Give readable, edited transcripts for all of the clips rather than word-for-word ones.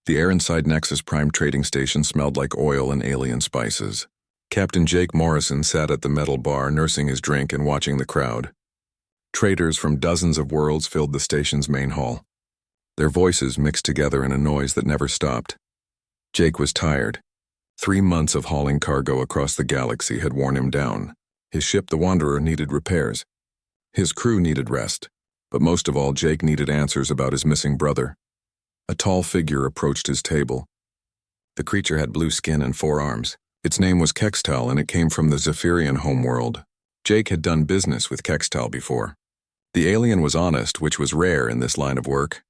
The air inside Nexus Prime trading station smelled like oil and alien spices. Captain Jake Morrison sat at the metal bar nursing his drink and watching the crowd. Traders from dozens of worlds filled the station's main hall. Their voices mixed together in a noise that never stopped. Jake was tired. 3 months of hauling cargo across the galaxy had worn him down. His ship, the Wanderer, needed repairs. His crew needed rest. But most of all, Jake needed answers about his missing brother. A tall figure approached his table. The creature had blue skin and 4 arms. Its name was Kextal, and it came from the Zephyrian homeworld. Jake had done business with Kextal before. The alien was honest, which was rare in this line of work.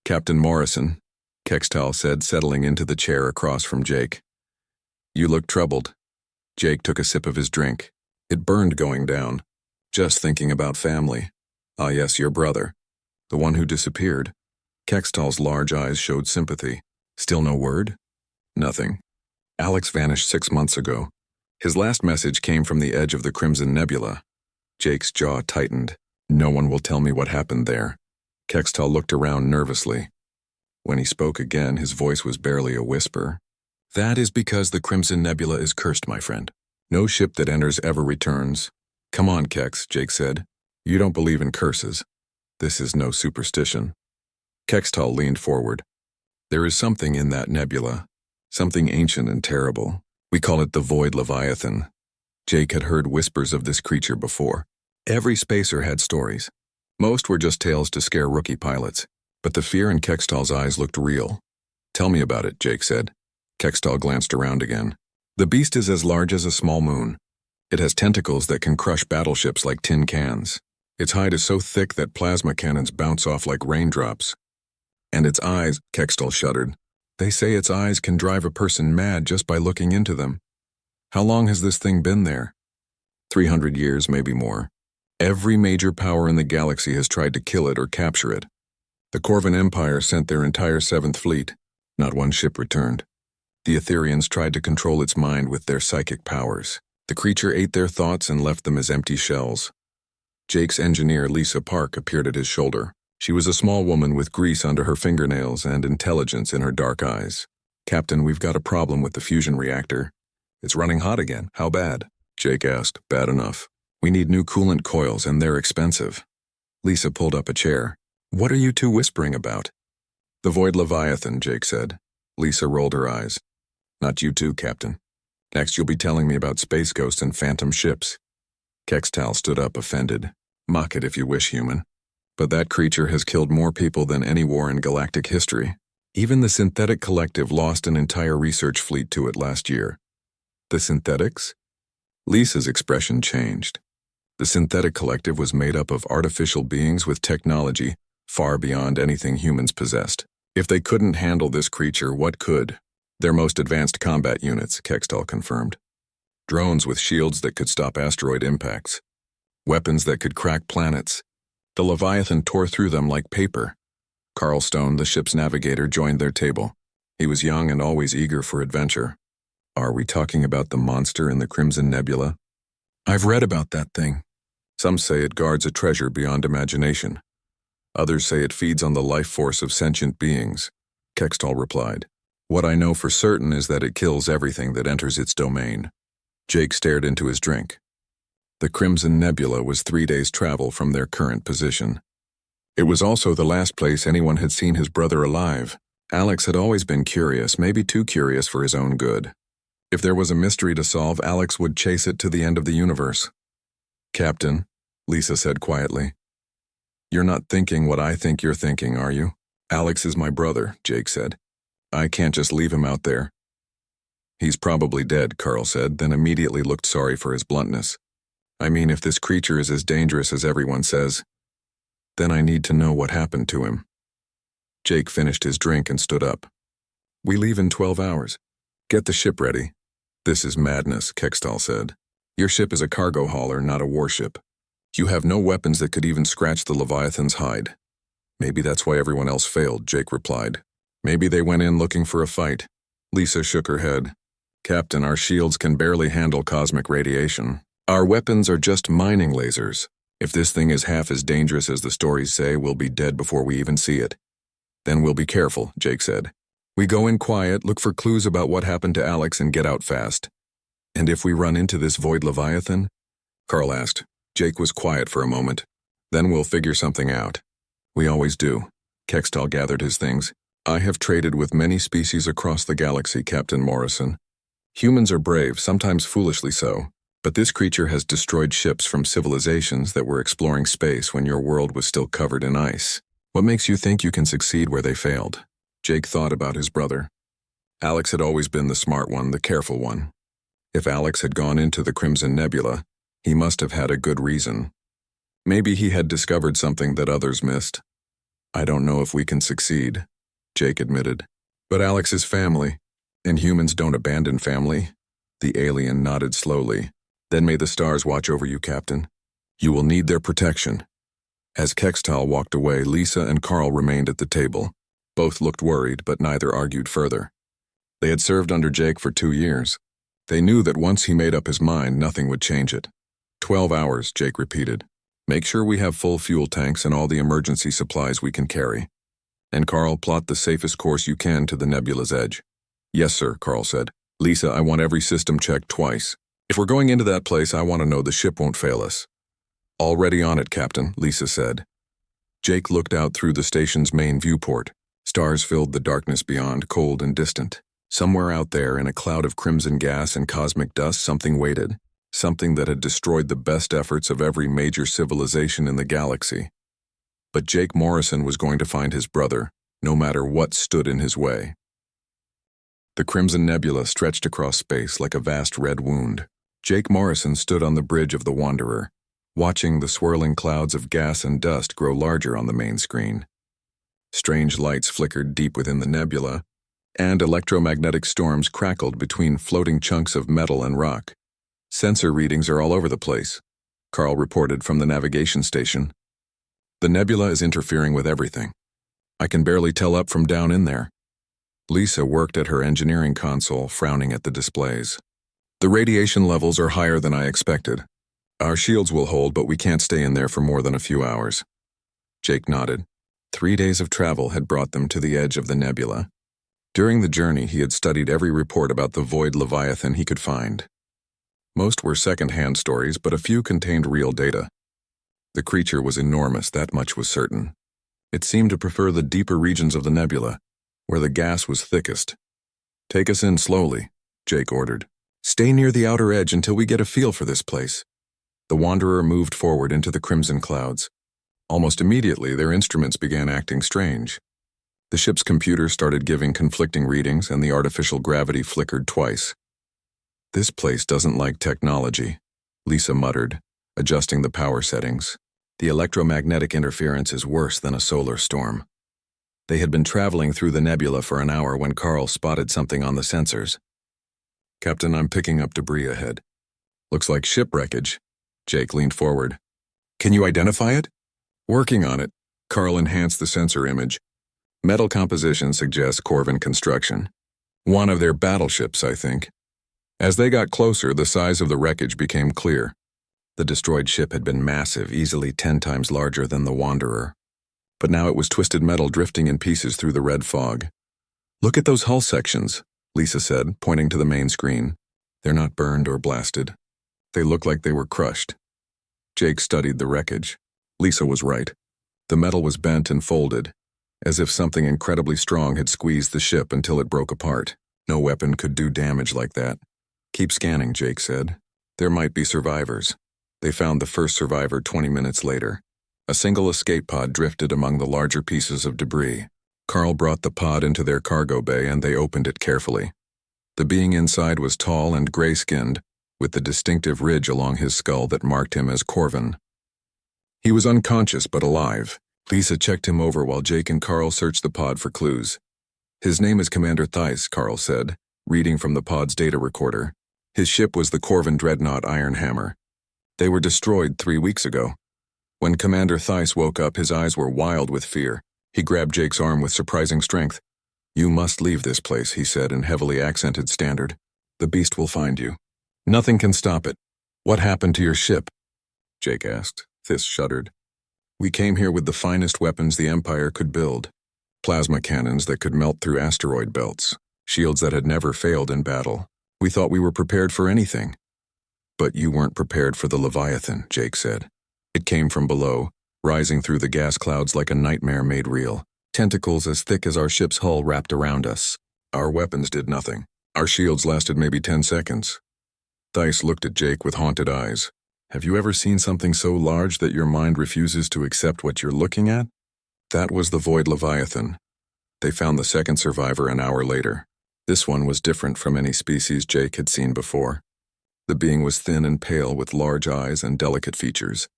"Captain Morrison," Kextal said, settling into the chair across from Jake. "You look troubled." Jake took a sip of his drink. It burned going down. "Just thinking about family." "Ah yes, your brother. The one who disappeared." Kextal's large eyes showed sympathy. "Still no word?" "Nothing. Alex vanished 6 months ago. His last message came from the edge of the Crimson Nebula." Jake's jaw tightened. "No one will tell me what happened there." Kextal looked around nervously. When he spoke again, his voice was barely a whisper. "That is because the Crimson Nebula is cursed, my friend. No ship that enters ever returns." "Come on, Kex," Jake said. "You don't believe in curses. This is no superstition." Kextal leaned forward. "There is something in that nebula, something ancient and terrible. We call it the Void Leviathan." Jake had heard whispers of this creature before. Every spacer had stories. Most were just tales to scare rookie pilots, but the fear in Kextal's eyes looked real. "Tell me about it," Jake said. Kextal glanced around again. "The beast is as large as a small moon. It has tentacles that can crush battleships like tin cans. Its hide is so thick that plasma cannons bounce off like raindrops. And its eyes," Kextal shuddered. "They say its eyes can drive a person mad just by looking into them. How long has this thing been there?" 300 years, maybe more. Every major power in the galaxy has tried to kill it or capture it. The Corvan Empire sent their entire 7th Fleet. Not one ship returned. The Etherians tried to control its mind with their psychic powers. The creature ate their thoughts and left them as empty shells. Jake's engineer, Lisa Park, appeared at his shoulder. She was a small woman with grease under her fingernails and intelligence in her dark eyes. "Captain, we've got a problem with the fusion reactor. It's running hot again. How bad?" Jake asked. "Bad enough. We need new coolant coils, and they're expensive." Lisa pulled up a chair. "What are you two whispering about?" "The Void Leviathan," Jake said. Lisa rolled her eyes. "Not you too, Captain. Next you'll be telling me about space ghosts and phantom ships." Kextal stood up, offended. "Mock it if you wish, human. But that creature has killed more people than any war in galactic history. Even the Synthetic Collective lost an entire research fleet to it last year." "The Synthetics?" Lisa's expression changed. The Synthetic Collective was made up of artificial beings with technology far beyond anything humans possessed. If they couldn't handle this creature, what could? "Their most advanced combat units," Kextal confirmed. "Drones with shields that could stop asteroid impacts. Weapons that could crack planets. The Leviathan tore through them like paper." Carl Stone, the ship's navigator, joined their table. He was young and always eager for adventure. "Are we talking about the monster in the Crimson Nebula?" "I've read about that thing. Some say it guards a treasure beyond imagination. Others say it feeds on the life force of sentient beings," Kextal replied. "What I know for certain is that it kills everything that enters its domain." Jake stared into his drink. The Crimson Nebula was 3 days' travel from their current position. It was also the last place anyone had seen his brother alive. Alex had always been curious, maybe too curious for his own good. If there was a mystery to solve, Alex would chase it to the end of the universe. "Captain," Lisa said quietly, "you're not thinking what I think you're thinking, are you?" "Alex is my brother," Jake said. "I can't just leave him out there." "He's probably dead," Carl said, then immediately looked sorry for his bluntness. "I mean, if this creature is as dangerous as everyone says, then I need to know what happened to him." Jake finished his drink and stood up. "We leave in 12 hours. Get the ship ready." "This is madness," Kextal said. "Your ship is a cargo hauler, not a warship. You have no weapons that could even scratch the Leviathan's hide." "Maybe that's why everyone else failed," Jake replied. "Maybe they went in looking for a fight." Lisa shook her head. "Captain, our shields can barely handle cosmic radiation. Our weapons are just mining lasers. If this thing is half as dangerous as the stories say, we'll be dead before we even see it." "Then we'll be careful," Jake said. We go in quiet, look for clues about what happened to Alex, and get out fast. And if we run into this void leviathan? Carl asked. Jake was quiet for a moment. Then we'll figure something out. We always do. Kextal gathered his things. I have traded with many species across the galaxy, Captain Morrison. Humans are brave, sometimes foolishly so. But this creature has destroyed ships from civilizations that were exploring space when your world was still covered in ice. What makes you think you can succeed where they failed? Jake thought about his brother. Alex had always been the smart one, the careful one. If Alex had gone into the Crimson Nebula, he must have had a good reason. Maybe he had discovered something that others missed. I don't know if we can succeed, Jake admitted. But Alex is family, and humans don't abandon family. The alien nodded slowly. Then may the stars watch over you, Captain. You will need their protection. As Kextal walked away, Lisa and Carl remained at the table. Both looked worried, but neither argued further. They had served under Jake for 2 years. They knew that once he made up his mind, nothing would change it. 12 hours, Jake repeated. Make sure we have full fuel tanks and all the emergency supplies we can carry. And Carl, plot the safest course you can to the nebula's edge. Yes, sir, Carl said. Lisa, I want every system checked twice. If we're going into that place, I want to know the ship won't fail us. Already on it, Captain, Lisa said. Jake looked out through the station's main viewport. Stars filled the darkness beyond, cold and distant. Somewhere out there, in a cloud of crimson gas and cosmic dust, something waited. Something that had destroyed the best efforts of every major civilization in the galaxy. But Jake Morrison was going to find his brother, no matter what stood in his way. The Crimson Nebula stretched across space like a vast red wound. Jake Morrison stood on the bridge of the Wanderer, watching the swirling clouds of gas and dust grow larger on the main screen. Strange lights flickered deep within the nebula, and electromagnetic storms crackled between floating chunks of metal and rock. Sensor readings are all over the place, Carl reported from the navigation station. The nebula is interfering with everything. I can barely tell up from down in there. Lisa worked at her engineering console, frowning at the displays. The radiation levels are higher than I expected. Our shields will hold, but we can't stay in there for more than a few hours. Jake nodded. 3 days of travel had brought them to the edge of the nebula. During the journey, he had studied every report about the void leviathan he could find. Most were second-hand stories, but a few contained real data. The creature was enormous, that much was certain. It seemed to prefer the deeper regions of the nebula, where the gas was thickest. Take us in slowly, Jake ordered. Stay near the outer edge until we get a feel for this place. The Wanderer moved forward into the crimson clouds. Almost immediately, their instruments began acting strange. The ship's computer started giving conflicting readings, and the artificial gravity flickered twice. This place doesn't like technology, Lisa muttered, adjusting the power settings. The electromagnetic interference is worse than a solar storm. They had been traveling through the nebula for an hour when Carl spotted something on the sensors. Captain, I'm picking up debris ahead. Looks like ship wreckage. Jake leaned forward. Can you identify it? Working on it. Carl enhanced the sensor image. Metal composition suggests Corvin construction. One of their battleships, I think. As they got closer, the size of the wreckage became clear. The destroyed ship had been massive, easily 10 times larger than the Wanderer. But now it was twisted metal drifting in pieces through the red fog. Look at those hull sections, Lisa said, pointing to the main screen. They're not burned or blasted. They look like they were crushed. Jake studied the wreckage. Lisa was right. The metal was bent and folded, as if something incredibly strong had squeezed the ship until it broke apart. No weapon could do damage like that. Keep scanning, Jake said. There might be survivors. They found the first survivor 20 minutes later. A single escape pod drifted among the larger pieces of debris. Carl brought the pod into their cargo bay and they opened it carefully. The being inside was tall and gray-skinned, with the distinctive ridge along his skull that marked him as Corvin. He was unconscious but alive. Lisa checked him over while Jake and Carl searched the pod for clues. His name is Commander Theiss, Carl said, reading from the pod's data recorder. His ship was the Corvin dreadnought Ironhammer. They were destroyed 3 weeks ago. When Commander Theiss woke up, his eyes were wild with fear. He grabbed Jake's arm with surprising strength. You must leave this place, he said in heavily accented standard. The beast will find you. Nothing can stop it. What happened to your ship? Jake asked. Theiss shuddered. We came here with the finest weapons the Empire could build. plasma cannons that could melt through asteroid belts, shields that had never failed in battle. We thought we were prepared for anything. But you weren't prepared for the Leviathan, Jake said. It came from below, rising through the gas clouds like a nightmare made real. Tentacles as thick as our ship's hull wrapped around us. Our weapons did nothing. Our shields lasted maybe 10 seconds. Dice looked at Jake with haunted eyes. Have you ever seen something so large that your mind refuses to accept what you're looking at? That was the Void Leviathan. They found the second survivor an hour later. This one was different from any species Jake had seen before. The being was thin and pale with large eyes and delicate features.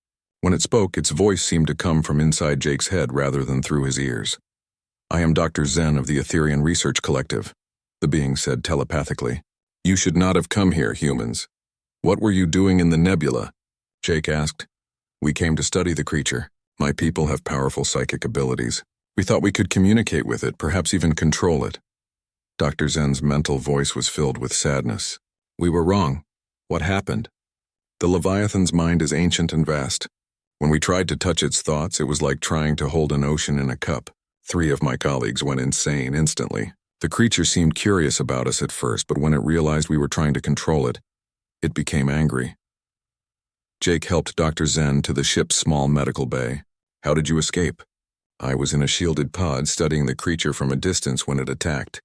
When it spoke, its voice seemed to come from inside Jake's head rather than through his ears. I am Dr. Zen of the Etherian Research Collective, the being said telepathically. You should not have come here, humans. What were you doing in the nebula? Jake asked. We came to study the creature. My people have powerful psychic abilities. We thought we could communicate with it, perhaps even control it. Dr. Zen's mental voice was filled with sadness. We were wrong. What happened? The Leviathan's mind is ancient and vast. When we tried to touch its thoughts, it was like trying to hold an ocean in a cup. 3 of my colleagues went insane instantly. The creature seemed curious about us at first, but when it realized we were trying to control it, it became angry. Jake helped Dr. Zen to the ship's small medical bay. How did you escape? I was in a shielded pod studying the creature from a distance when it attacked.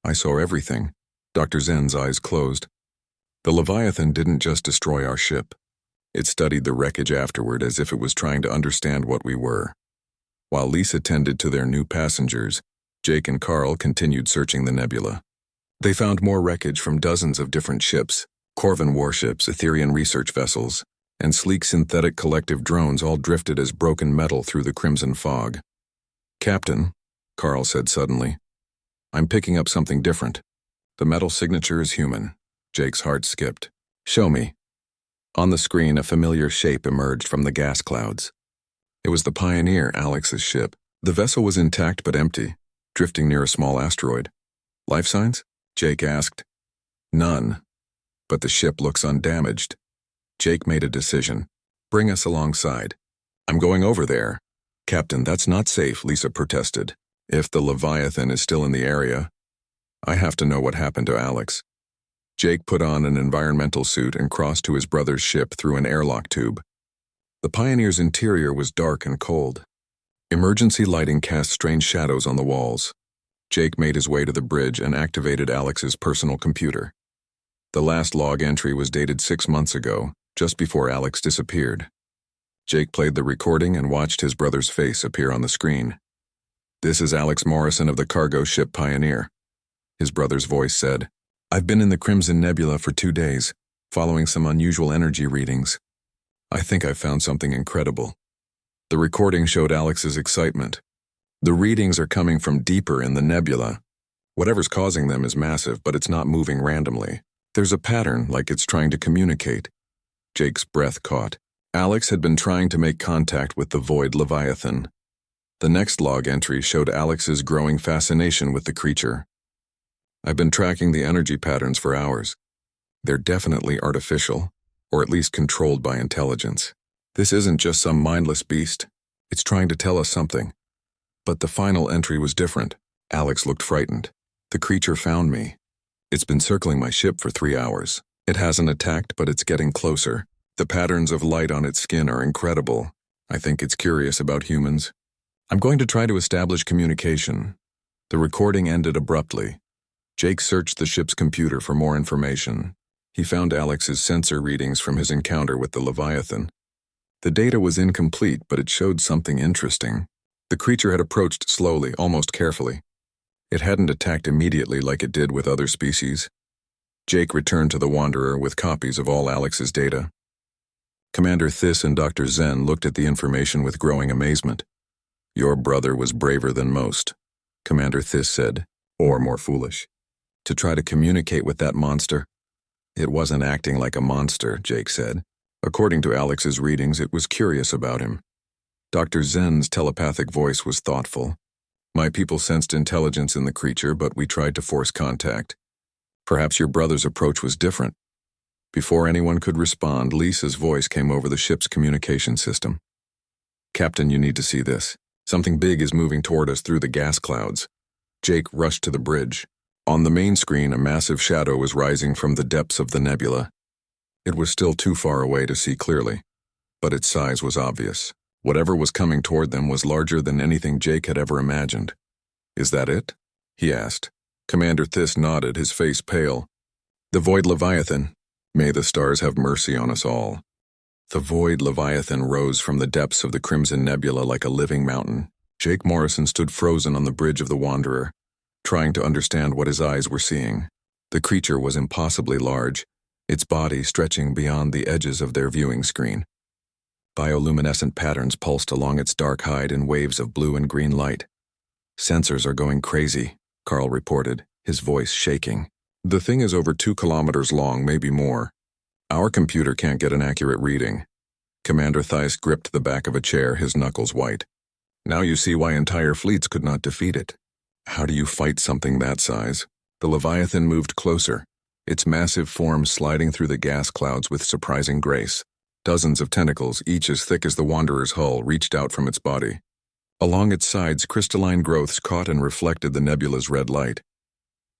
I saw everything. Dr. Zen's eyes closed. The Leviathan didn't just destroy our ship. It studied the wreckage afterward as if it was trying to understand what we were. While Lisa tended to their new passengers, Jake and Carl continued searching the nebula. They found more wreckage from dozens of different ships, Corvin warships, Etherian research vessels, and sleek synthetic collective drones all drifted as broken metal through the crimson fog. Captain, Carl said suddenly, I'm picking up something different. The metal signature is human. Jake's heart skipped. Show me. On the screen, a familiar shape emerged from the gas clouds. It was the Pioneer, Alex's ship. The vessel was intact but empty, drifting near a small asteroid. Life signs? Jake asked. None. But the ship looks undamaged. Jake made a decision. Bring us alongside. I'm going over there. Captain, that's not safe, Lisa protested. If the Leviathan is still in the area, I have to know what happened to Alex. Jake put on an environmental suit and crossed to his brother's ship through an airlock tube. The Pioneer's interior was dark and cold. Emergency lighting cast strange shadows on the walls. Jake made his way to the bridge and activated Alex's personal computer. The last log entry was dated 6 months ago, just before Alex disappeared. Jake played the recording and watched his brother's face appear on the screen. This is Alex Morrison of the cargo ship Pioneer. His brother's voice said, I've been in the Crimson Nebula for 2 days, following some unusual energy readings. I think I've found something incredible. The recording showed Alex's excitement. The readings are coming from deeper in the nebula. Whatever's causing them is massive, but it's not moving randomly. There's a pattern, like it's trying to communicate. Jake's breath caught. Alex had been trying to make contact with the Void Leviathan. The next log entry showed Alex's growing fascination with the creature. I've been tracking the energy patterns for hours. They're definitely artificial, or at least controlled by intelligence. This isn't just some mindless beast. It's trying to tell us something. But the final entry was different. Alex looked frightened. The creature found me. It's been circling my ship for 3 hours. It hasn't attacked, but it's getting closer. The patterns of light on its skin are incredible. I think it's curious about humans. I'm going to try to establish communication. The recording ended abruptly. Jake searched the ship's computer for more information. He found Alex's sensor readings from his encounter with the Leviathan. The data was incomplete, but it showed something interesting. The creature had approached slowly, almost carefully. It hadn't attacked immediately like it did with other species. Jake returned to the Wanderer with copies of all Alex's data. Commander Thiss and Dr. Zen looked at the information with growing amazement. Your brother was braver than most, Commander Thiss said, or more foolish. To try to communicate with that monster? It wasn't acting like a monster, Jake said. According to Alex's readings, it was curious about him. Dr. Zen's telepathic voice was thoughtful. My people sensed intelligence in the creature, but we tried to force contact. Perhaps your brother's approach was different. Before anyone could respond, Lisa's voice came over the ship's communication system. Captain, you need to see this. Something big is moving toward us through the gas clouds. Jake rushed to the bridge. On the main screen, a massive shadow was rising from the depths of the nebula. It was still too far away to see clearly, but its size was obvious. Whatever was coming toward them was larger than anything Jake had ever imagined. "Is that it?" he asked. Commander Thiss nodded, his face pale. "The Void Leviathan. May the stars have mercy on us all." The Void Leviathan rose from the depths of the Crimson Nebula like a living mountain. Jake Morrison stood frozen on the bridge of the Wanderer, trying to understand what his eyes were seeing. The creature was impossibly large, its body stretching beyond the edges of their viewing screen. Bioluminescent patterns pulsed along its dark hide in waves of blue and green light. "Sensors are going crazy," Carl reported, his voice shaking. "The thing is over 2 kilometers long, maybe more. Our computer can't get an accurate reading." Commander Thiss gripped the back of a chair, his knuckles white. "Now you see why entire fleets could not defeat it. How do you fight something that size?" The Leviathan moved closer, its massive form sliding through the gas clouds with surprising grace. Dozens of tentacles, each as thick as the Wanderer's hull, reached out from its body. Along its sides, crystalline growths caught and reflected the nebula's red light.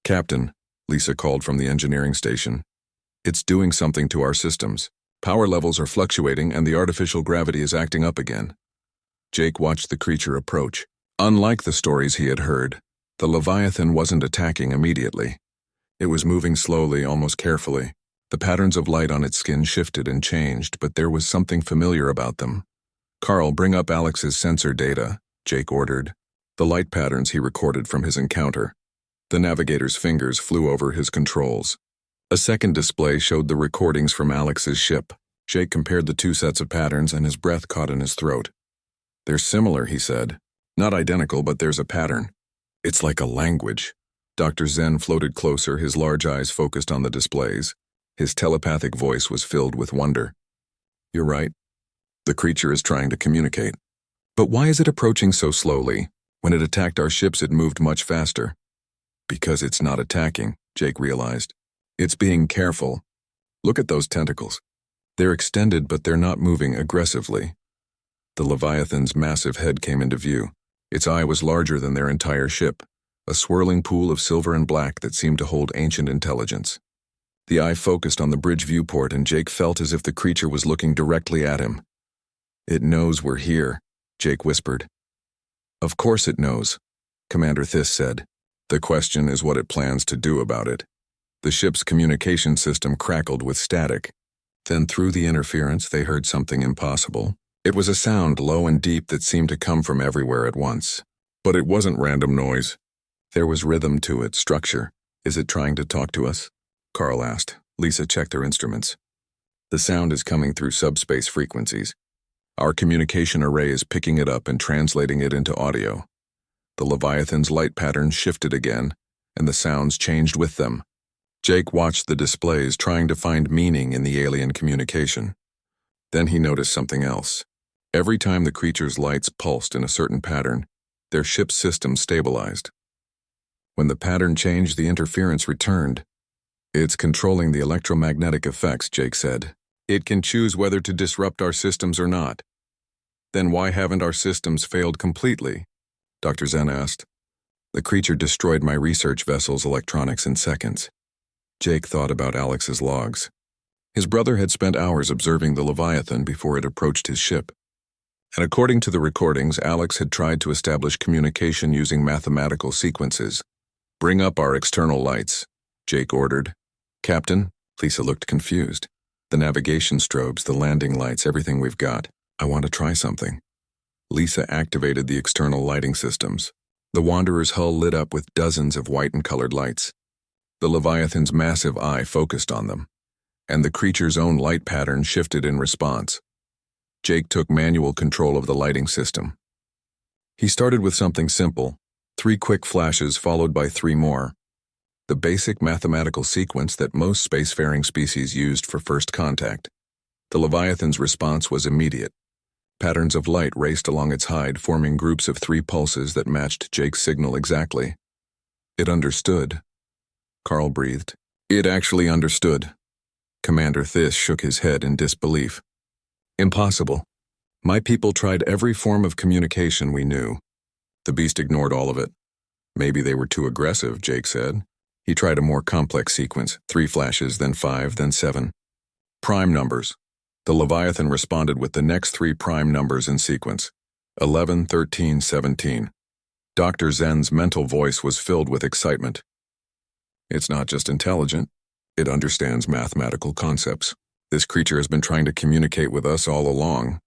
"Captain," Lisa called from the engineering station, "it's doing something to our systems. Power levels are fluctuating and the artificial gravity is acting up again." Jake watched the creature approach. Unlike the stories he had heard, the Leviathan wasn't attacking immediately. It was moving slowly, almost carefully. The patterns of light on its skin shifted and changed, but there was something familiar about them. "Carl, bring up Alex's sensor data," Jake ordered. The light patterns he recorded from his encounter. The navigator's fingers flew over his controls. A second display showed the recordings from Alex's ship. Jake compared the 2 sets of patterns and his breath caught in his throat. "They're similar," he said. "Not identical, but there's a pattern. It's like a language." Dr. Zen floated closer, his large eyes focused on the displays. His telepathic voice was filled with wonder. "You're right. The creature is trying to communicate. But why is it approaching so slowly? When it attacked our ships, it moved much faster." "Because it's not attacking," Jake realized. "It's being careful. Look at those tentacles. They're extended, but they're not moving aggressively." The Leviathan's massive head came into view. Its eye was larger than their entire ship, a swirling pool of silver and black that seemed to hold ancient intelligence. The eye focused on the bridge viewport, and Jake felt as if the creature was looking directly at him. "It knows we're here," Jake whispered. "Of course it knows," Commander Thiss said. "The question is what it plans to do about it." The ship's communication system crackled with static. Then through the interference they heard something impossible. It was a sound low and deep that seemed to come from everywhere at once. But it wasn't random noise. There was rhythm to it, structure. "Is it trying to talk to us?" Carl asked. Lisa checked their instruments. "The sound is coming through subspace frequencies. Our communication array is picking it up and translating it into audio." The Leviathan's light patterns shifted again, and the sounds changed with them. Jake watched the displays, trying to find meaning in the alien communication. Then he noticed something else. Every time the creature's lights pulsed in a certain pattern, their ship's system stabilized. When the pattern changed, the interference returned. "It's controlling the electromagnetic effects," Jake said. "It can choose whether to disrupt our systems or not." "Then why haven't our systems failed completely?" Dr. Zen asked. "The creature destroyed my research vessel's electronics in seconds." Jake thought about Alex's logs. His brother had spent hours observing the Leviathan before it approached his ship. And according to the recordings, Alex had tried to establish communication using mathematical sequences. "Bring up our external lights," Jake ordered. "Captain?" Lisa looked confused. "The navigation strobes, the landing lights, everything we've got. I want to try something." Lisa activated the external lighting systems. The Wanderer's hull lit up with dozens of white and colored lights. The Leviathan's massive eye focused on them, and the creature's own light pattern shifted in response. Jake took manual control of the lighting system. He started with something simple, 3 quick flashes followed by 3 more. The basic mathematical sequence that most spacefaring species used for first contact. The Leviathan's response was immediate. Patterns of light raced along its hide, forming groups of 3 pulses that matched Jake's signal exactly. It understood. Carl breathed. It actually understood. Commander Thiss shook his head in disbelief. "Impossible. My people tried every form of communication we knew. The beast ignored all of it. Maybe they were too aggressive, Jake said. He tried a more complex sequence, 3 flashes, then 5, then 7. Prime numbers. The Leviathan responded with the next 3 prime numbers in sequence, 11, 13, 17. Dr. Zen's mental voice was filled with excitement. It's not just intelligent, it understands mathematical concepts. This creature has been trying to communicate with us all along.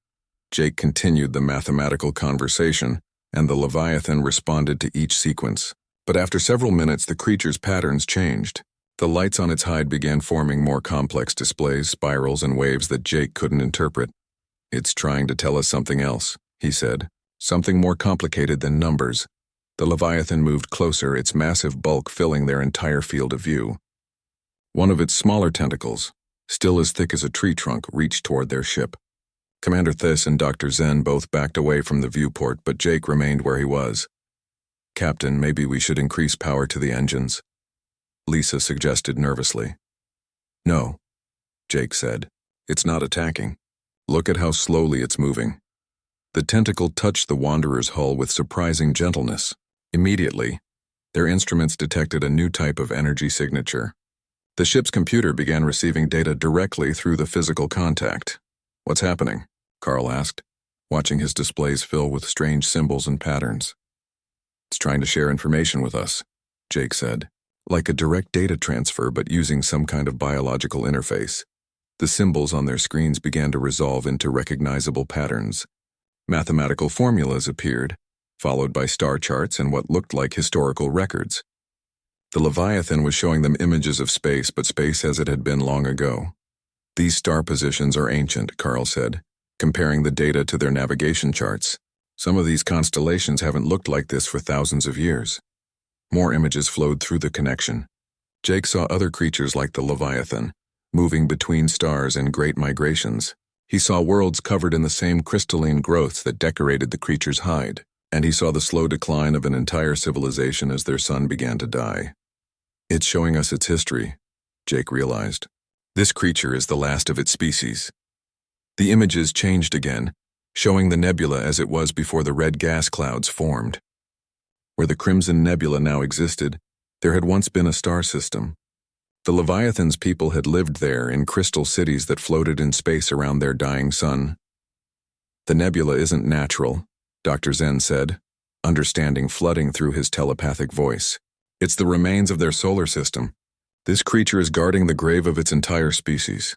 Jake continued the mathematical conversation, and the Leviathan responded to each sequence. But after several minutes, the creature's patterns changed. The lights on its hide began forming more complex displays, spirals, and waves that Jake couldn't interpret. It's trying to tell us something else, he said. Something more complicated than numbers. The Leviathan moved closer, its massive bulk filling their entire field of view. One of its smaller tentacles, still as thick as a tree trunk, reached toward their ship. Commander Thiss and Dr. Zen both backed away from the viewport, but Jake remained where he was. Captain, maybe we should increase power to the engines, Lisa suggested nervously. No, Jake said. It's not attacking. Look at how slowly it's moving. The tentacle touched the Wanderer's hull with surprising gentleness. Immediately, their instruments detected a new type of energy signature. The ship's computer began receiving data directly through the physical contact. What's happening? Carl asked, watching his displays fill with strange symbols and patterns. It's trying to share information with us, Jake said. Like a direct data transfer, but using some kind of biological interface. The symbols on their screens began to resolve into recognizable patterns. Mathematical formulas appeared, followed by star charts and what looked like historical records. The Leviathan was showing them images of space, but space as it had been long ago. These star positions are ancient, Carl said, comparing the data to their navigation charts. Some of these constellations haven't looked like this for thousands of years. More images flowed through the connection. Jake saw other creatures like the Leviathan, moving between stars in great migrations. He saw worlds covered in the same crystalline growths that decorated the creature's hide, and he saw the slow decline of an entire civilization as their sun began to die. It's showing us its history, Jake realized. This creature is the last of its species. The images changed again, showing the nebula as it was before the red gas clouds formed. Where the Crimson Nebula now existed, there had once been a star system. The Leviathan's people had lived there in crystal cities that floated in space around their dying sun. The nebula isn't natural, Dr. Zen said, understanding flooding through his telepathic voice. It's the remains of their solar system. This creature is guarding the grave of its entire species.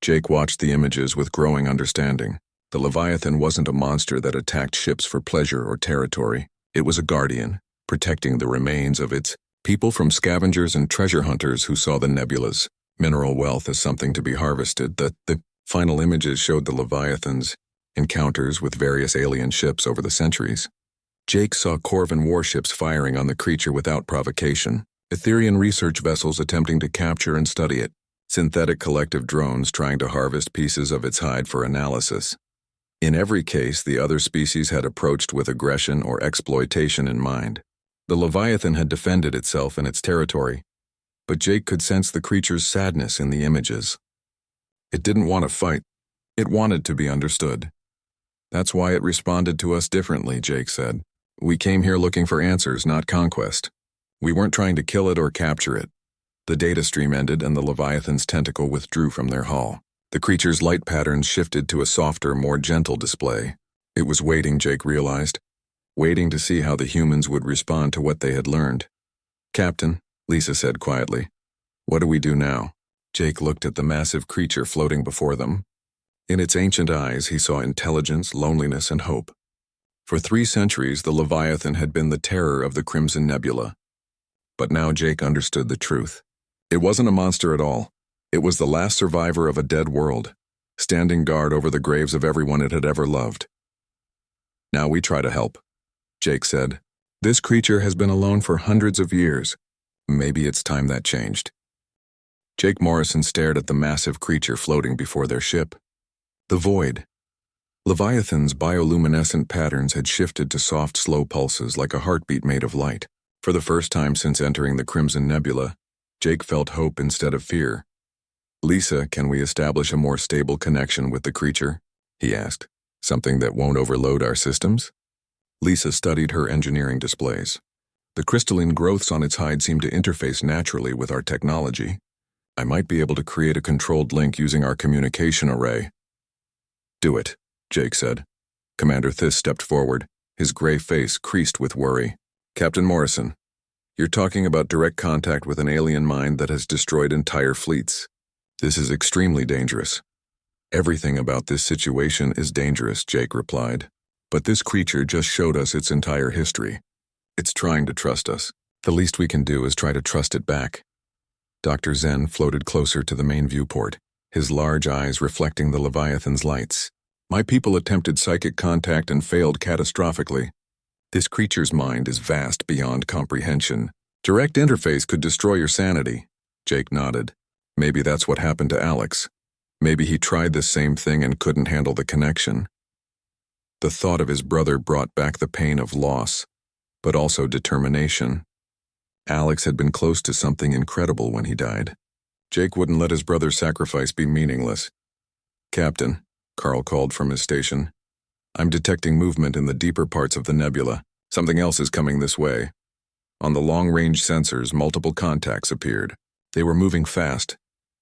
Jake watched the images with growing understanding. The Leviathan wasn't a monster that attacked ships for pleasure or territory. It was a guardian, protecting the remains of its people from scavengers and treasure hunters who saw the nebula's mineral wealth as something to be harvested. The final images showed the Leviathan's encounters with various alien ships over the centuries. Jake saw Corvan warships firing on the creature without provocation, Etherian research vessels attempting to capture and study it, synthetic collective drones trying to harvest pieces of its hide for analysis. In every case, the other species had approached with aggression or exploitation in mind. The Leviathan had defended itself and its territory, but Jake could sense the creature's sadness in the images. It didn't want to fight. It wanted to be understood. That's why it responded to us differently, Jake said. We came here looking for answers, not conquest. We weren't trying to kill it or capture it. The data stream ended and the Leviathan's tentacle withdrew from their hull. The creature's light patterns shifted to a softer, more gentle display. It was waiting, Jake realized. Waiting to see how the humans would respond to what they had learned. Captain, Lisa said quietly. What do we do now? Jake looked at the massive creature floating before them. In its ancient eyes, he saw intelligence, loneliness, and hope. For 3 centuries, the Leviathan had been the terror of the Crimson Nebula. But now Jake understood the truth. It wasn't a monster at all. It was the last survivor of a dead world, standing guard over the graves of everyone it had ever loved. Now we try to help, Jake said. This creature has been alone for hundreds of years. Maybe it's time that changed. Jake Morrison stared at the massive creature floating before their ship. The void. Leviathan's bioluminescent patterns had shifted to soft, slow pulses like a heartbeat made of light. For the first time since entering the Crimson Nebula, Jake felt hope instead of fear. Lisa, can we establish a more stable connection with the creature? He asked. Something that won't overload our systems? Lisa studied her engineering displays. The crystalline growths on its hide seemed to interface naturally with our technology. I might be able to create a controlled link using our communication array. Do it, Jake said. Commander Thys stepped forward, his gray face creased with worry. Captain Morrison, you're talking about direct contact with an alien mind that has destroyed entire fleets. This is extremely dangerous. Everything about this situation is dangerous, Jake replied. But this creature just showed us its entire history. It's trying to trust us. The least we can do is try to trust it back. Dr. Zen floated closer to the main viewport, his large eyes reflecting the Leviathan's lights. My people attempted psychic contact and failed catastrophically. This creature's mind is vast beyond comprehension. Direct interface could destroy your sanity. Jake nodded. Maybe that's what happened to Alex. Maybe he tried the same thing and couldn't handle the connection. The thought of his brother brought back the pain of loss, but also determination. Alex had been close to something incredible when he died. Jake wouldn't let his brother's sacrifice be meaningless. Captain, Carl called from his station. I'm detecting movement in the deeper parts of the nebula. Something else is coming this way. On the long-range sensors, multiple contacts appeared. They were moving fast,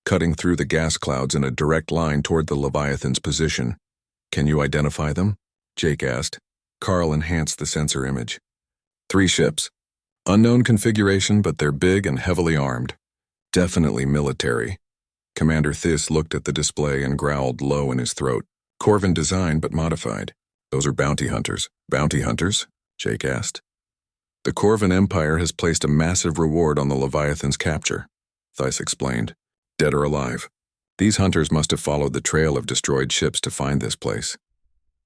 cutting through the gas clouds in a direct line toward the Leviathan's position. Can you identify them? Jake asked. Carl enhanced the sensor image. 3 ships. Unknown configuration, but they're big and heavily armed. Definitely military. Commander Thys looked at the display and growled low in his throat. Corvan design, but modified. Those are bounty hunters. Bounty hunters? Jake asked. The Corvan Empire has placed a massive reward on the Leviathan's capture, Thys explained. Dead or alive. These hunters must have followed the trail of destroyed ships to find this place.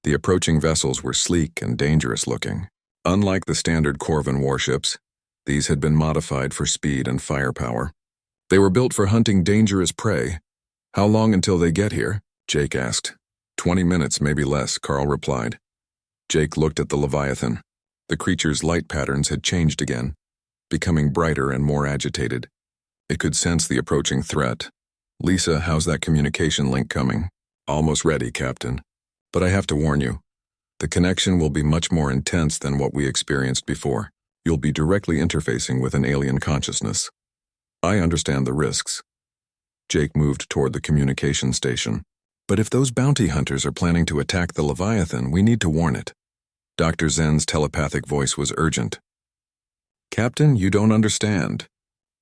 The approaching vessels were sleek and dangerous looking. Unlike the standard Corvan warships, these had been modified for speed and firepower. They were built for hunting dangerous prey. How long until they get here? Jake asked. 20 minutes, maybe less, Carl replied. Jake looked at the Leviathan. The creature's light patterns had changed again, becoming brighter and more agitated. It could sense the approaching threat. Lisa, how's that communication link coming? Almost ready, Captain. But I have to warn you. The connection will be much more intense than what we experienced before. You'll be directly interfacing with an alien consciousness. I understand the risks. Jake moved toward the communication station. But if those bounty hunters are planning to attack the Leviathan, we need to warn it. Dr. Zen's telepathic voice was urgent. Captain, you don't understand.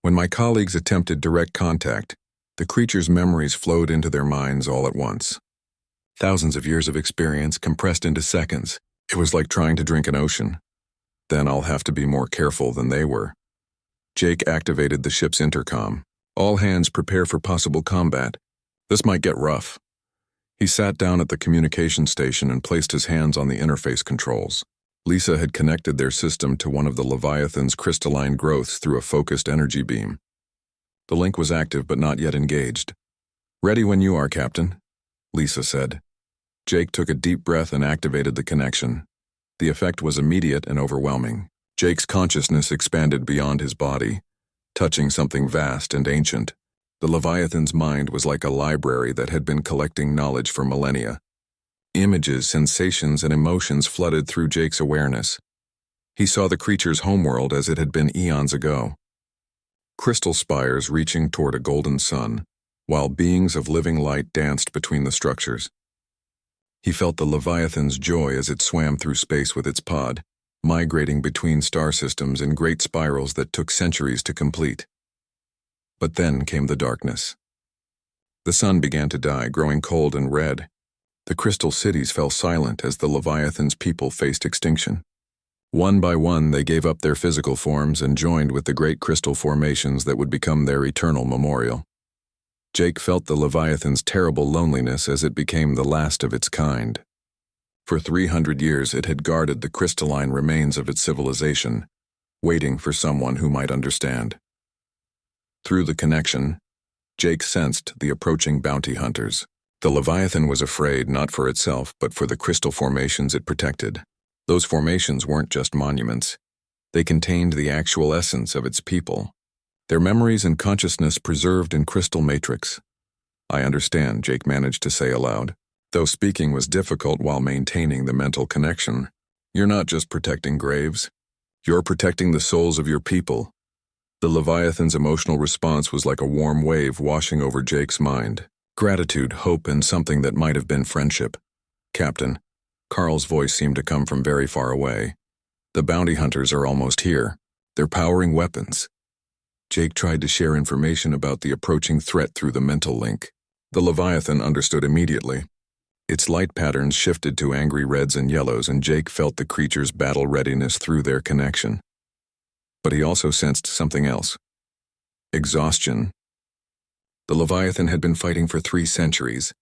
When my colleagues attempted direct contact, the creature's memories flowed into their minds all at once. Thousands of years of experience compressed into seconds. It was like trying to drink an ocean. Then I'll have to be more careful than they were. Jake activated the ship's intercom. All hands prepare for possible combat. This might get rough. He sat down at the communication station and placed his hands on the interface controls. Lisa had connected their system to one of the Leviathan's crystalline growths through a focused energy beam. The link was active but not yet engaged. Ready when you are, Captain, Lisa said. Jake took a deep breath and activated the connection. The effect was immediate and overwhelming. Jake's consciousness expanded beyond his body, touching something vast and ancient. The Leviathan's mind was like a library that had been collecting knowledge for millennia. Images, sensations, and emotions flooded through Jake's awareness. He saw the creature's homeworld as it had been eons ago. Crystal spires reaching toward a golden sun, while beings of living light danced between the structures. He felt the Leviathan's joy as it swam through space with its pod, migrating between star systems in great spirals that took centuries to complete. But then came the darkness. The sun began to die, growing cold and red. The crystal cities fell silent as the Leviathan's people faced extinction. One by one, they gave up their physical forms and joined with the great crystal formations that would become their eternal memorial. Jake felt the Leviathan's terrible loneliness as it became the last of its kind. For 300 years, it had guarded the crystalline remains of its civilization, waiting for someone who might understand. Through the connection, Jake sensed the approaching bounty hunters. The Leviathan was afraid not for itself, but for the crystal formations it protected. Those formations weren't just monuments. They contained the actual essence of its people, their memories and consciousness preserved in crystal matrix. I understand, Jake managed to say aloud, though speaking was difficult while maintaining the mental connection. You're not just protecting graves. You're protecting the souls of your people. The Leviathan's emotional response was like a warm wave washing over Jake's mind. Gratitude, hope, and something that might have been friendship. Captain, Carl's voice seemed to come from very far away. The bounty hunters are almost here. They're powering weapons. Jake tried to share information about the approaching threat through the mental link. The Leviathan understood immediately. Its light patterns shifted to angry reds and yellows, and Jake felt the creature's battle readiness through their connection. But he also sensed something else. Exhaustion. The Leviathan had been fighting for 3 centuries.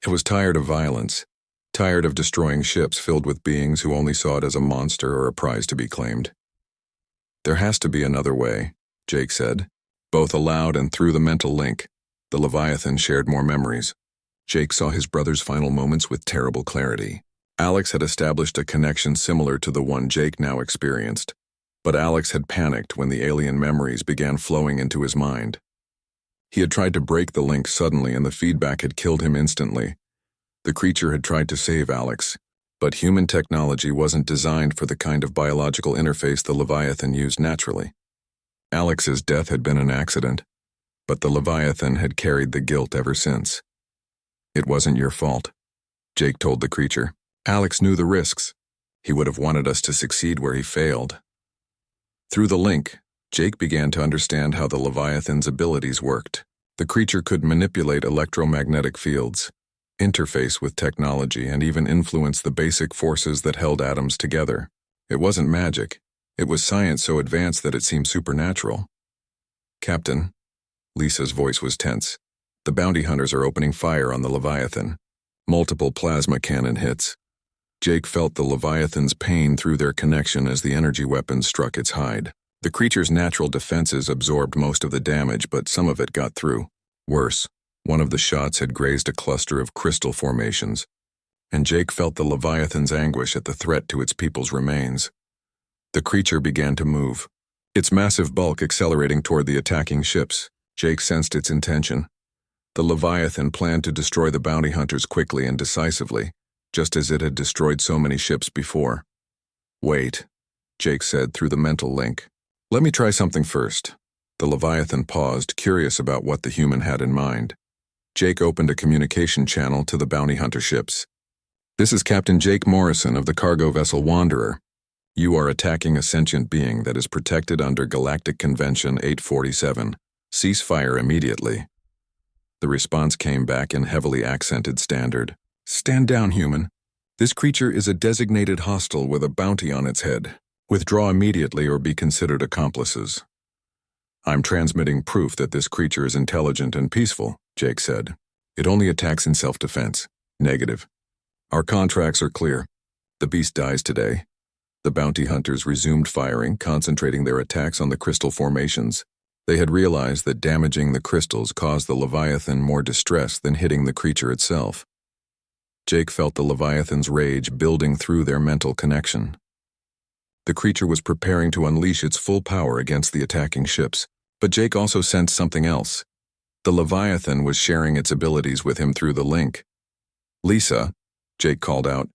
It was tired of violence, tired of destroying ships filled with beings who only saw it as a monster or a prize to be claimed. There has to be another way, Jake said. Both aloud and through the mental link, the Leviathan shared more memories. Jake saw his brother's final moments with terrible clarity. Alex had established a connection similar to the one Jake now experienced, but Alex had panicked when the alien memories began flowing into his mind. He had tried to break the link suddenly, and the feedback had killed him instantly. The creature had tried to save Alex, but human technology wasn't designed for the kind of biological interface the Leviathan used naturally. Alex's death had been an accident, but the Leviathan had carried the guilt ever since. It wasn't your fault, Jake told the creature. Alex knew the risks. He would have wanted us to succeed where he failed. Through the link, Jake began to understand how the Leviathan's abilities worked. The creature could manipulate electromagnetic fields, interface with technology, and even influence the basic forces that held atoms together. It wasn't magic. It was science so advanced that it seemed supernatural. Captain, Lisa's voice was tense. The bounty hunters are opening fire on the Leviathan. Multiple plasma cannon hits. Jake felt the Leviathan's pain through their connection as the energy weapon struck its hide. The creature's natural defenses absorbed most of the damage, but some of it got through. Worse, one of the shots had grazed a cluster of crystal formations, and Jake felt the Leviathan's anguish at the threat to its people's remains. The creature began to move, its massive bulk accelerating toward the attacking ships. Jake sensed its intention. The Leviathan planned to destroy the bounty hunters quickly and decisively, just as it had destroyed so many ships before. Wait, Jake said through the mental link. Let me try something first. The Leviathan paused, curious about what the human had in mind. Jake opened a communication channel to the bounty hunter ships. This is Captain Jake Morrison of the cargo vessel Wanderer. You are attacking a sentient being that is protected under Galactic Convention 847. Cease fire immediately. The response came back in heavily accented standard. Stand down, human. This creature is a designated hostile with a bounty on its head. Withdraw immediately or be considered accomplices. I'm transmitting proof that this creature is intelligent and peaceful, Jake said. It only attacks in self-defense. Negative. Our contracts are clear. The beast dies today. The bounty hunters resumed firing, concentrating their attacks on the crystal formations. They had realized that damaging the crystals caused the Leviathan more distress than hitting the creature itself. Jake felt the Leviathan's rage building through their mental connection. The creature was preparing to unleash its full power against the attacking ships, but Jake also sensed something else. The Leviathan was sharing its abilities with him through the link. Lisa, Jake called out,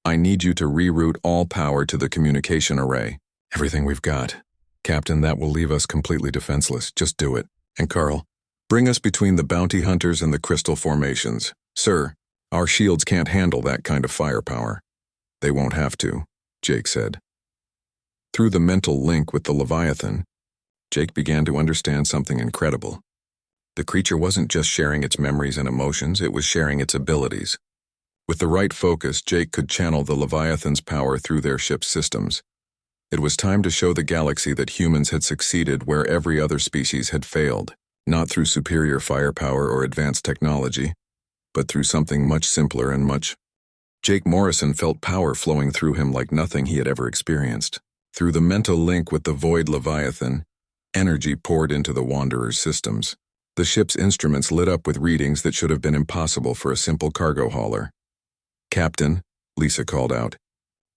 I need you to reroute all power to the communication array. Everything we've got. Captain, that will leave us completely defenseless. Just do it. And Carl, bring us between the bounty hunters and the crystal formations. Sir, our shields can't handle that kind of firepower. They won't have to, Jake said. Through the mental link with the Leviathan, Jake began to understand something incredible. The creature wasn't just sharing its memories and emotions, it was sharing its abilities. With the right focus, Jake could channel the Leviathan's power through their ship's systems. It was time to show the galaxy that humans had succeeded where every other species had failed, not through superior firepower or advanced technology, but through something much simpler and much. Jake Morrison felt power flowing through him like nothing he had ever experienced. Through the mental link with the void Leviathan, energy poured into the Wanderer's systems. The ship's instruments lit up with readings that should have been impossible for a simple cargo hauler. Captain, Lisa called out,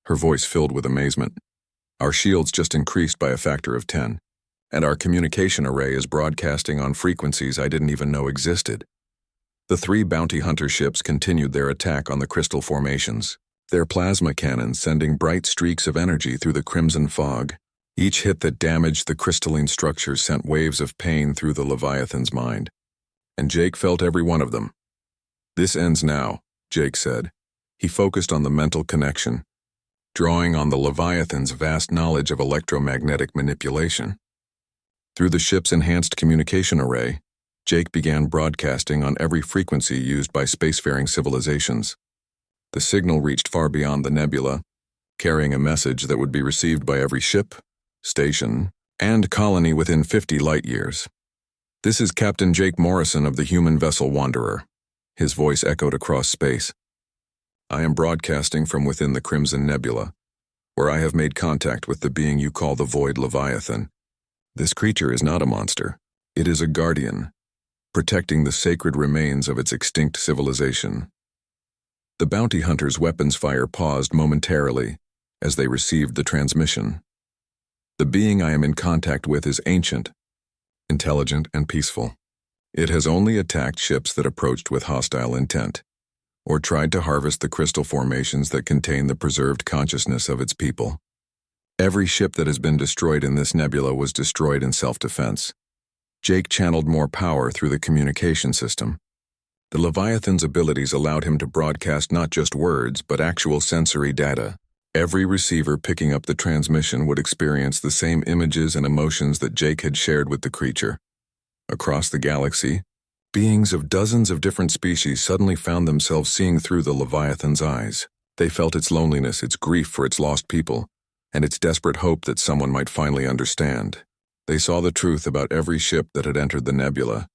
her voice filled with amazement. Our shields just increased by a factor of 10, and our communication array is broadcasting on frequencies I didn't even know existed. The 3 bounty hunter ships continued their attack on the crystal formations. their plasma cannons sending bright streaks of energy through the crimson fog. Each hit that damaged the crystalline structures sent waves of pain through the Leviathan's mind. And Jake felt every one of them. "This ends now," Jake said. He focused on the mental connection, drawing on the Leviathan's vast knowledge of electromagnetic manipulation. Through the ship's enhanced communication array, Jake began broadcasting on every frequency used by spacefaring civilizations. The signal reached far beyond the nebula, carrying a message that would be received by every ship, station, and colony within 50 light-years. "This is Captain Jake Morrison of the human vessel Wanderer." His voice echoed across space. "I am broadcasting from within the Crimson Nebula, where I have made contact with the being you call the Void Leviathan. This creature is not a monster. It is a guardian, protecting the sacred remains of its extinct civilization." The bounty hunter's weapons fire paused momentarily as they received the transmission. "The being I am in contact with is ancient, intelligent, and peaceful. It has only attacked ships that approached with hostile intent, or tried to harvest the crystal formations that contain the preserved consciousness of its people. Every ship that has been destroyed in this nebula was destroyed in self-defense." Jake channeled more power through the communication system. The Leviathan's abilities allowed him to broadcast not just words, but actual sensory data. Every receiver picking up the transmission would experience the same images and emotions that Jake had shared with the creature. Across the galaxy, beings of dozens of different species suddenly found themselves seeing through the Leviathan's eyes. They felt its loneliness, its grief for its lost people, and its desperate hope that someone might finally understand. They saw the truth about every ship that had entered the nebula,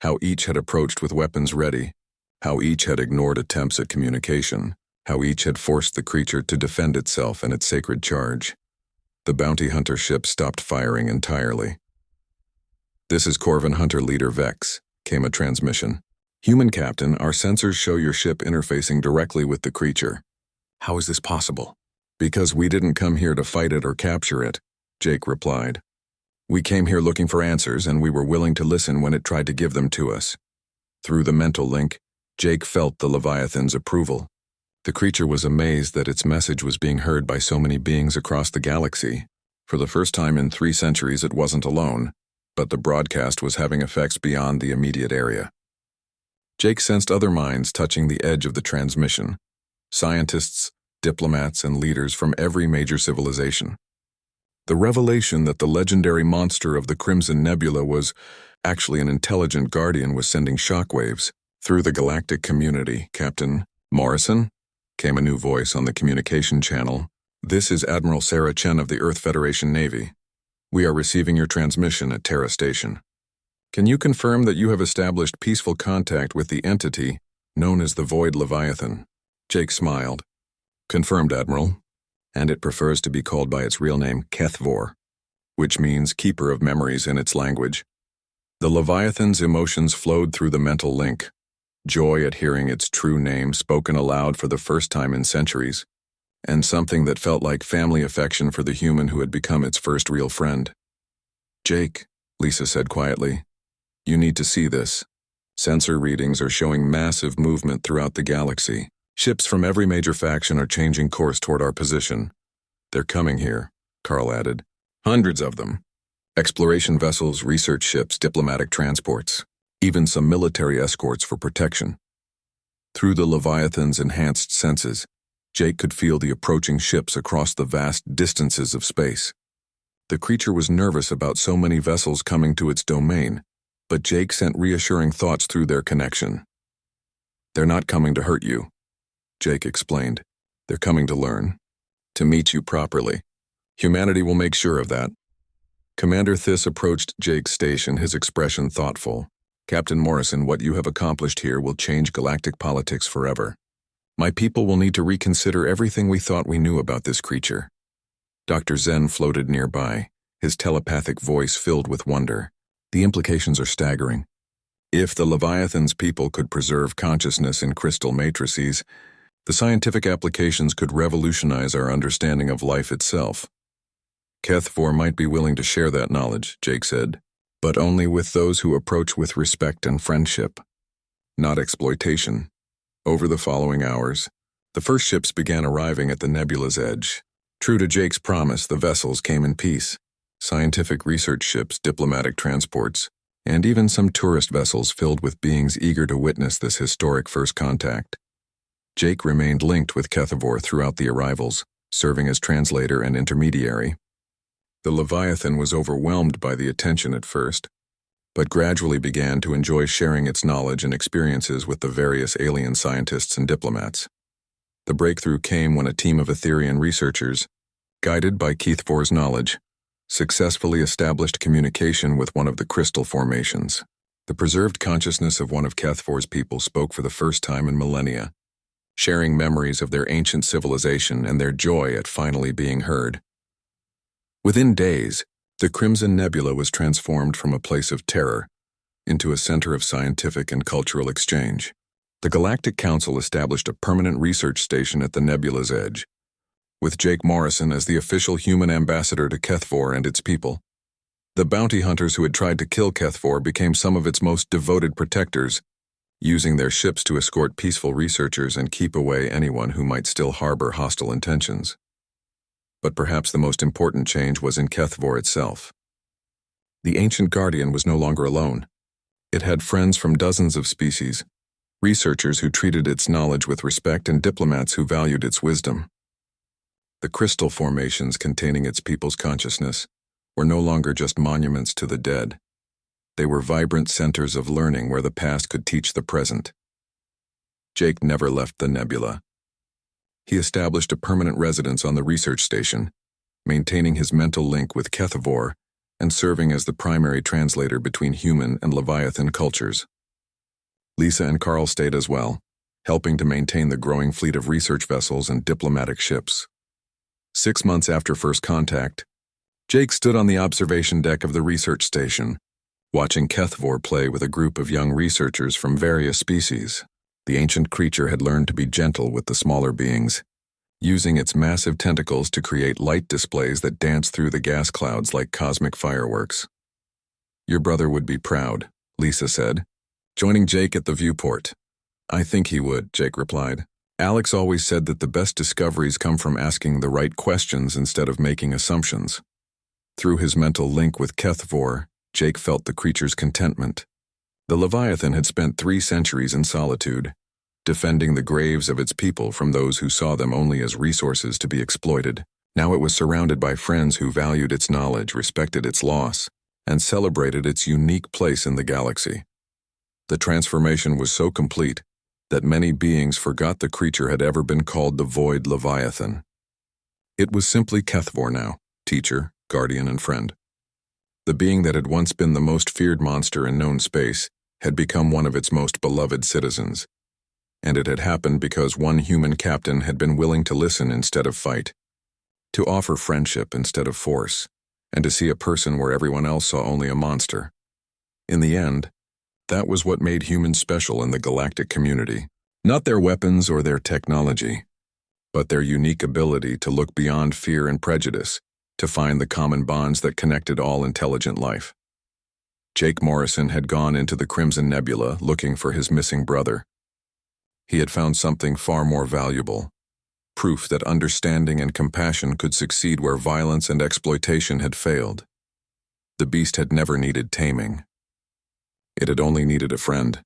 how each had approached with weapons ready, how each had ignored attempts at communication, how each had forced the creature to defend itself and its sacred charge. The bounty hunter ship stopped firing entirely. "This is Corvin Hunter Leader Vex," came a transmission. "Human Captain, our sensors show your ship interfacing directly with the creature." "How is this possible?" "Because we didn't come here to fight it or capture it," Jake replied. "We came here looking for answers, and we were willing to listen when it tried to give them to us." Through the mental link, Jake felt the Leviathan's approval. The creature was amazed that its message was being heard by so many beings across the galaxy. For the first time in 3 centuries, it wasn't alone, but the broadcast was having effects beyond the immediate area. Jake sensed other minds touching the edge of the transmission. Scientists, diplomats, and leaders from every major civilization. The revelation that the legendary monster of the Crimson Nebula was actually an intelligent guardian was sending shockwaves through the galactic community. "Captain Morrison?" came a new voice on the communication channel. "This is Admiral Sarah Chen of the Earth Federation Navy. We are receiving your transmission at Terra Station. Can you confirm that you have established peaceful contact with the entity known as the Void Leviathan?" Jake smiled. "Confirmed, Admiral. And it prefers to be called by its real name, Kethvor, which means keeper of memories in its language." The Leviathan's emotions flowed through the mental link. Joy at hearing its true name spoken aloud for the first time in centuries, and something that felt like family affection for the human who had become its first real friend. "Jake," Lisa said quietly, "you need to see this. Sensor readings are showing massive movement throughout the galaxy. Ships from every major faction are changing course toward our position. They're coming here," Carl added. "Hundreds of them. Exploration vessels, research ships, diplomatic transports, even some military escorts for protection." Through the Leviathan's enhanced senses, Jake could feel the approaching ships across the vast distances of space. The creature was nervous about so many vessels coming to its domain, but Jake sent reassuring thoughts through their connection. "They're not coming to hurt you," Jake explained. "They're coming to learn, to meet you properly. Humanity will make sure of that." Commander Thiss approached Jake's station, his expression thoughtful. "Captain Morrison, what you have accomplished here will change galactic politics forever. My people will need to reconsider everything we thought we knew about this creature." Dr. Zen floated nearby, his telepathic voice filled with wonder. "The implications are staggering. If the Leviathan's people could preserve consciousness in crystal matrices, the scientific applications could revolutionize our understanding of life itself." "Kethvor might be willing to share that knowledge," Jake said, "but only with those who approach with respect and friendship, not exploitation." Over the following hours, The first ships began arriving at the nebula's edge. True to Jake's promise, the vessels came in peace. Scientific research ships, diplomatic transports, and even some tourist vessels filled with beings eager to witness this historic first contact. Jake remained linked with HFY throughout the arrivals, serving as translator and intermediary. The Leviathan was overwhelmed by the attention at first, but gradually began to enjoy sharing its knowledge and experiences with the various alien scientists and diplomats. The breakthrough came when a team of Etherian researchers, guided by HFY's knowledge, successfully established communication with one of the crystal formations. The preserved consciousness of one of HFY's people spoke for the first time in millennia, sharing memories of their ancient civilization and their joy at finally being heard. Within days, the Crimson Nebula was transformed from a place of terror into a center of scientific and cultural exchange. The Galactic Council established a permanent research station at the nebula's edge, with Jake Morrison as the official human ambassador to HFY and its people. The bounty hunters who had tried to kill HFY became some of its most devoted protectors, using their ships to escort peaceful researchers and keep away anyone who might still harbor hostile intentions. But perhaps the most important change was in HFY itself. The ancient guardian was no longer alone. It had friends from dozens of species, researchers who treated its knowledge with respect and diplomats who valued its wisdom. The crystal formations containing its people's consciousness were no longer just monuments to the dead. They were vibrant centers of learning where the past could teach the present. Jake never left the nebula. He established a permanent residence on the research station, maintaining his mental link with HFY and serving as the primary translator between human and Leviathan cultures. Lisa and Carl stayed as well, helping to maintain the growing fleet of research vessels and diplomatic ships. 6 months after first contact, Jake stood on the observation deck of the research station, watching HFY play with a group of young researchers from various species. The ancient creature had learned to be gentle with the smaller beings, using its massive tentacles to create light displays that danced through the gas clouds like cosmic fireworks. "Your brother would be proud," Lisa said, joining Jake at the viewport. "I think he would," Jake replied. "Alex always said that the best discoveries come from asking the right questions instead of making assumptions." Through his mental link with HFY, Jake felt the creature's contentment. The Leviathan had spent 3 centuries in solitude, defending the graves of its people from those who saw them only as resources to be exploited. Now it was surrounded by friends who valued its knowledge, respected its loss, and celebrated its unique place in the galaxy. The transformation was so complete that many beings forgot the creature had ever been called the Void Leviathan. It was simply HFY now, teacher, guardian, and friend. The being that had once been the most feared monster in known space had become one of its most beloved citizens. And it had happened because one human captain had been willing to listen instead of fight, to offer friendship instead of force, and to see a person where everyone else saw only a monster. In the end, that was what made humans special in the galactic community. Not their weapons or their technology, but their unique ability to look beyond fear and prejudice, to find the common bonds that connected all intelligent life. Jake Morrison had gone into the Crimson Nebula looking for his missing brother. He had found something far more valuable, proof that understanding and compassion could succeed where violence and exploitation had failed. The beast had never needed taming. It had only needed a friend.